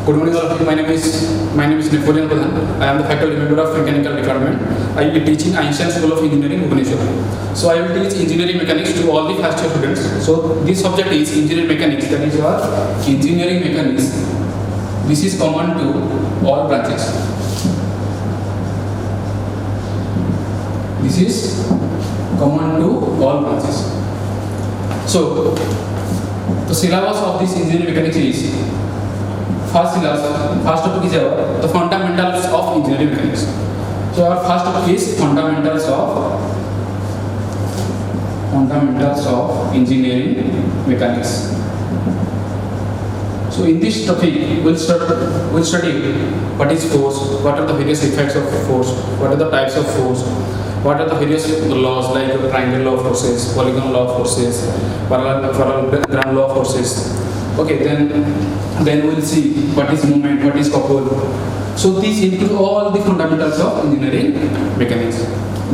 Good morning all of you. My name is Napoleon Pradhan. I am the faculty member of Mechanical Department. I will be teaching Einstein School of Engineering, Bhubaneswar. So I will teach engineering mechanics to all the first year students. So this subject is engineering mechanics. That is your engineering mechanics. This is common to all branches. This is common to all branches. So the syllabus of this engineering mechanics is first topic is the fundamentals of engineering mechanics. So our first topic is fundamentals of engineering mechanics. So in this topic we'll study what is force, what are the various effects of force, what are the types of force, what are the various laws like triangle law of forces, polygon law of forces, parallelogram law of forces. Okay, then we'll see what is moment, what is couple. So these include all the fundamentals of engineering mechanics.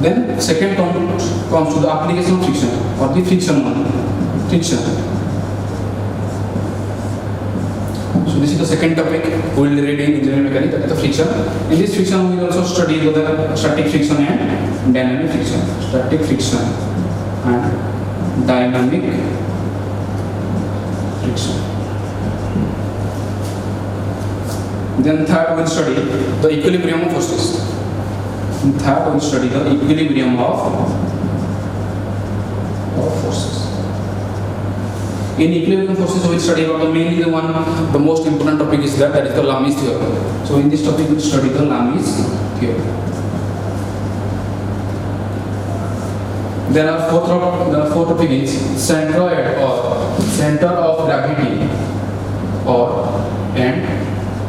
Then second comes to the application of friction or the friction. So this is the second topic we will read in engineering mechanics, that is the friction. In this friction we will also study the static friction and dynamic friction. Static friction and dynamic friction. Then third we will study the equilibrium of forces. Third we will study the equilibrium of forces. In equilibrium forces we will study about the most important topic is that is the Lami's theorem. So in this topic we will study the Lami's theorem. Then our fourth topic is centroid or center of gravity and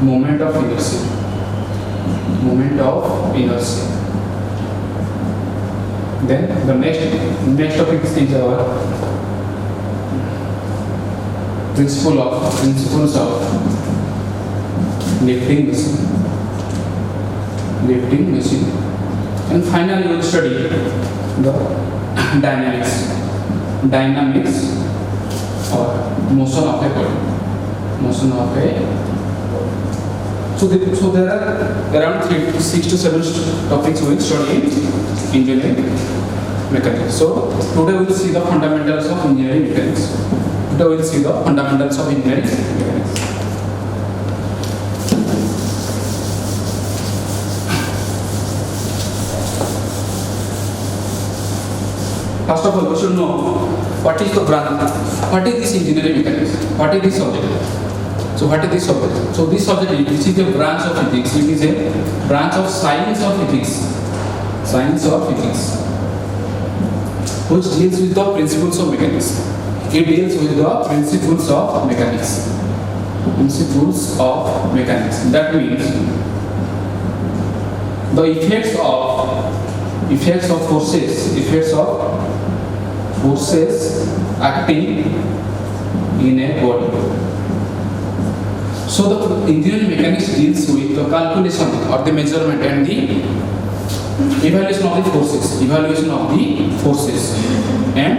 moment of inertia. Then the next topic is our principles of lifting machine. And finally we will study the dynamics or motion of a body. So there are around 6 to 7 topics we will study in engineering mechanics. So today we will see the fundamentals of engineering mechanics. First of all, we should know what is the branch, what is this engineering mechanics, what is this subject. So what is this subject? So this subject is a branch of physics. It is a branch of science of physics, which deals with the principles of mechanics. It deals with the principles of mechanics. That means the effects of forces acting in a body. So the engineering mechanics deals with the calculation or the measurement and the evaluation of the forces and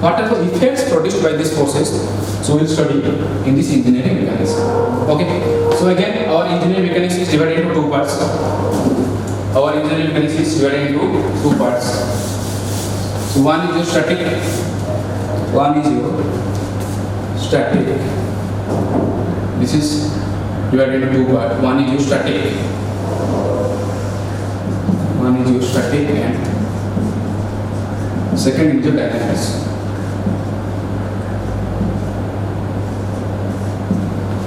what are the effects produced by these forces. So we will study in this engineering mechanics. Okay. So again our engineering mechanics is divided into two parts. So one is your static. This is divided into two parts. One is your static and second is your dynamics.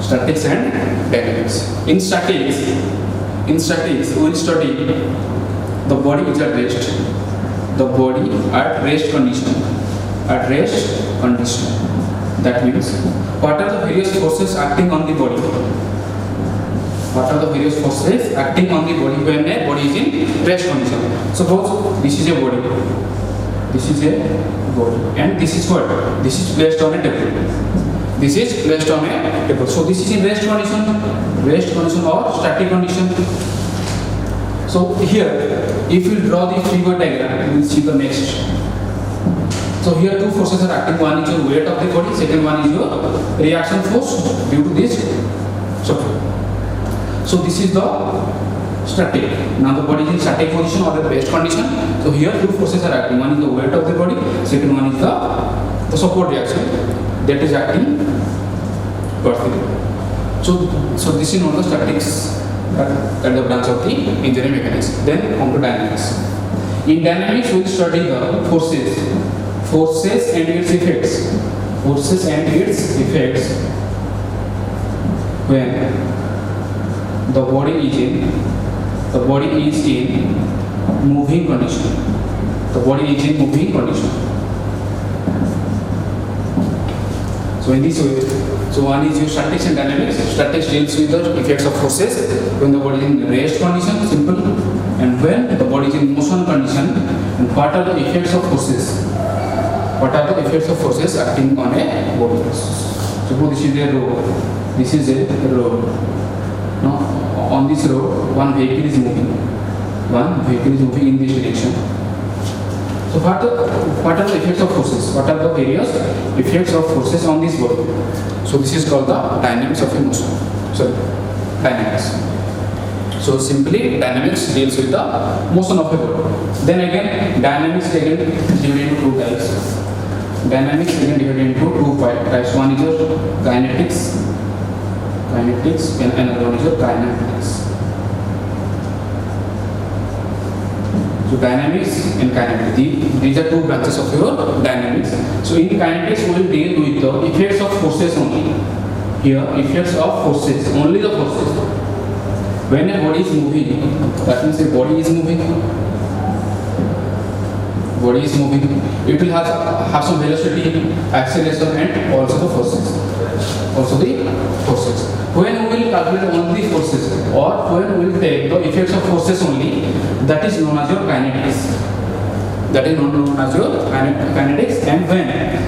Statics and dynamics. In statics we will study the body is at rest. At rest condition. That means what are the various forces acting on the body? When a body is in rest condition? Suppose this is a body. And this is what? This is placed on a table. So this is in rest condition or static condition. So here, if you draw the figure diagram, you will see the next. So here two forces are acting. One is your weight of the body, second one is your reaction force due to this So this is the static. Now the body is in static position or the rest condition. So here two forces are acting. One is the weight of the body. Second one is the support reaction that is acting vertically. So this is known as statics at the branch of the engineering mechanics. Then come to dynamics. In dynamics, we study the forces and its effects. Forces and its effects when the body is in moving condition. The body is in moving condition. So in this way, so one is your statics and dynamics. Statics deals with the effects of forces when the body is in rest condition, simple, and when the body is in motion condition. And what are the effects of forces? What are the effects of forces acting on a body? Suppose this is a road. This is a road. Now on this road, one vehicle is moving. One vehicle is moving in this direction. So what are the effects of forces? What are the various effects of forces on this body? So this is called the dynamics of a motion. So dynamics. So simply dynamics deals with the motion of a body. Then again dynamics again divided into two types. Dynamics again divided into two types. One is your kinetics, and another one is your kinematics. So dynamics and kinematics, these are two branches of your dynamics. So in kinetics we will deal with the effects of forces only. Here effects of forces, only the forces. When a body is moving, that means a body is moving. Body is moving. It will have some velocity, acceleration, and also the forces. When we will calculate only forces, or when we will take the effects of forces only, that is known as your kinetics. That is known as your kinetics. And when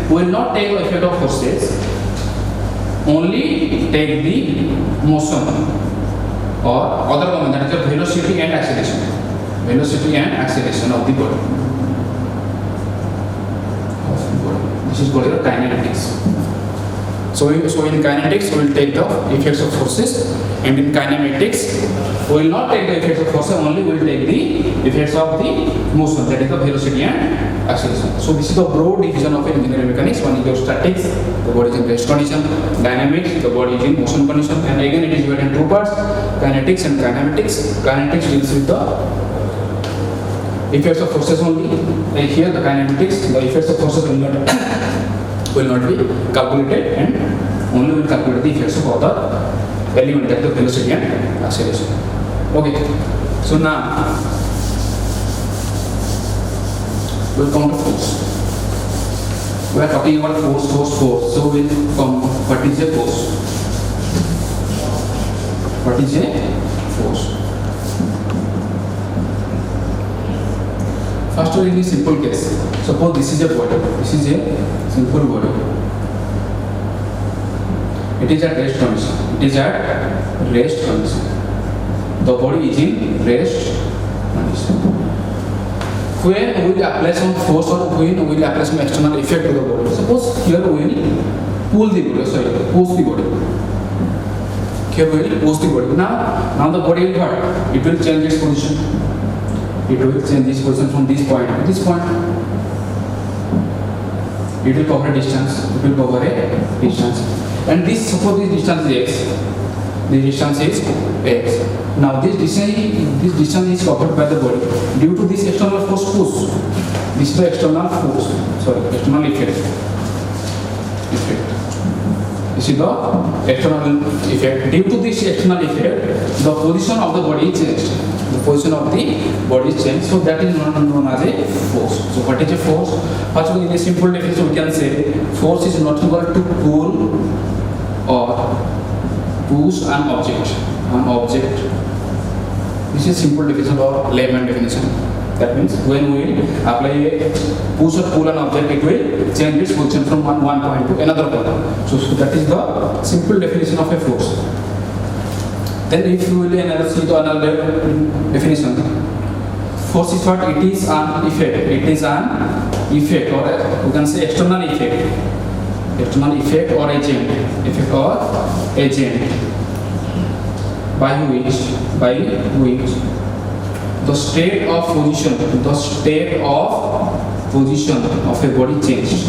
we will not take the effect of forces, only take the motion or other component, that is your velocity and acceleration. Velocity and acceleration of the body. This is called your kinetics. So in kinetics, we will take the effects of forces, and in kinematics, we will not take the effects of forces, only we will take the effects of the motion, that is the velocity and acceleration. So this is the broad division of engineering mechanics. One is your statics, the body is in rest condition; dynamics, the body is in motion condition, and again it is divided in two parts: kinetics and kinematics. Kinetics deals with the effects of forces only, and here the kinematics, the effects of forces will not be calculated, and only will calculate the effects of other element, that is the velocity and acceleration. Okay, so now we will come to force. We are talking about force. So we will come, what is a force? What is a force? First in a simple case, suppose this is a body. This is a simple body. It is at rest condition. The body is in rest condition. When we will apply some force or when we will apply some external effect to the body. Suppose here we will push the body. Here we will push the body. Now the body will what? It will change its position. It will change this position from this point to this point. It will cover a distance. And this, suppose this distance is x. This distance is x. Now this distance is covered by the body due to this external force push. This is the external effect. This is the external effect. Due to this external effect, the position of the body is changed. So that is known as a force. So what is a force? First, in a simple definition, we can say force is not equal to pull or push an object. This is simple definition or layman definition. That means when we apply a push or pull an object, it will change its position from one point to another point. So that is the simple definition of a force. Then if you will see the another definition, force is what? It is an effect. It is an effect, or you can say external effect or agent. by which the state of position of a body changed.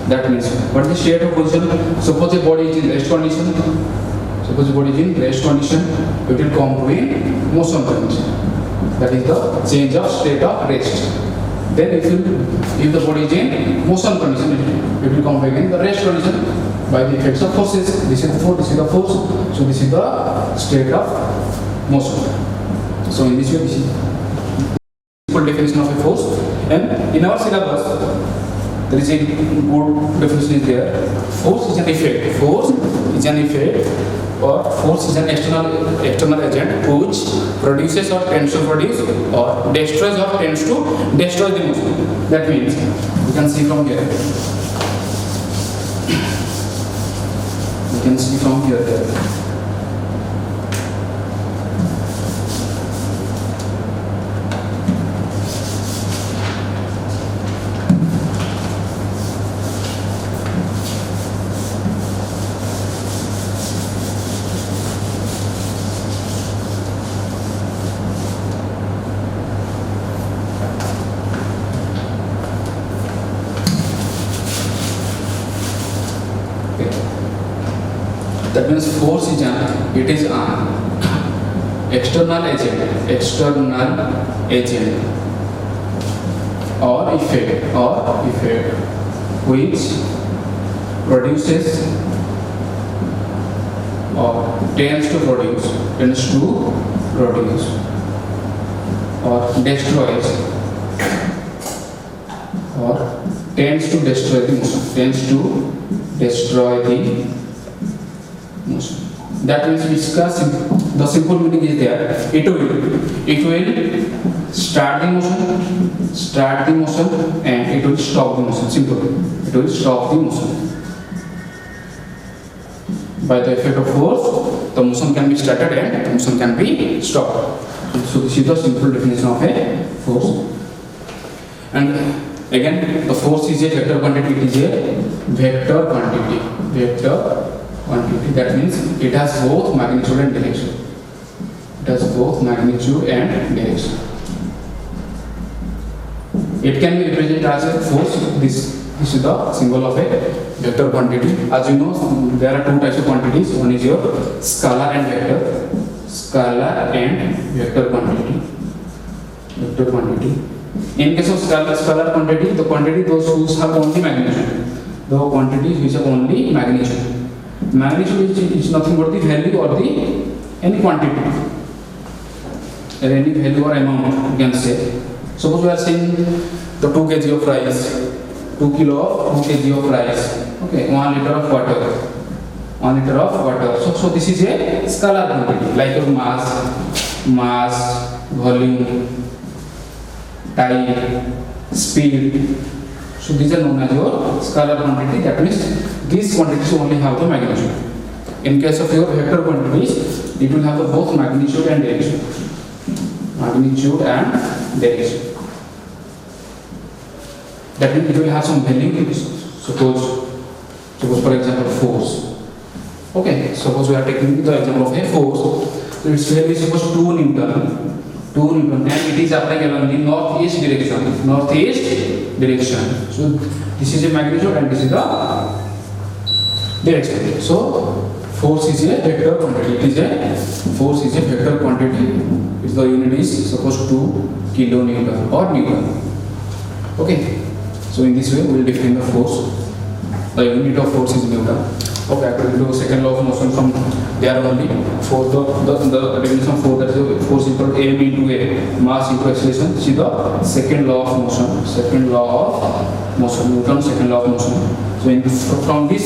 That means, what is the state of position? Suppose a body is in rest condition. It will come to a motion condition. That is the change of state of rest. Then if the body is in motion condition, it will come again the rest condition by the effects of forces. This is the force, this is the force. So this is the state of motion. So in this way, this is full definition of a force. And in our syllabus, there is a good definition is there. Force is an effect. Or force is an external agent which produces or tends to produce or destroys or tends to destroy the motion. That means, you can see from here. That means force is an external agent or effect which produces or tends to produce or destroys or tends to destroy the motion. That means the simple meaning is there. It will start the motion and it will stop the motion. Simple. It will stop the motion. By the effect of force, the motion can be started and the motion can be stopped. So this is the simple definition of a force. And again, the force is a vector quantity. It is a vector quantity. That means it has both magnitude and direction. It can be represented as a force. This is the symbol of a vector quantity. As you know, there are two types of quantities. One is your scalar and vector quantity. In case of scalar quantity, the quantity those which have only magnitude. The quantities which have only magnitude. Magnitude is nothing but the value or any quantity or any value or amount, you can say. Suppose we are saying the 2 kg of rice, 2 kg of rice, okay, 1 liter of water. So this is a scalar quantity, like your mass, volume, time, speed. So these are known as your scalar quantity. That means these quantities only have the magnitude. In case of your vector quantities, it will have both magnitude and direction. That means it will have some value. Suppose for example force. Okay, suppose we are taking the example of a force. So its value is suppose 2 Newton, and it is applying along the northeast direction. So this is a magnitude and this is the direction. So force is a vector quantity. Force is a vector quantity. Its the unit is suppose 2 kilonewton or Newton. Okay. So in this way we will define the force. The unit of force is Newton. Okay, according to second law of motion from there only, for the definition of force, that is force equal to m into a mass into acceleration. See the second law of motion. Newton's second law of motion. So from this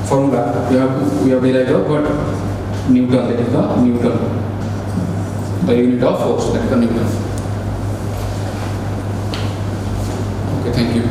formula we have derived what Newton, that is the unit of force, that is the Newton. Okay, thank you.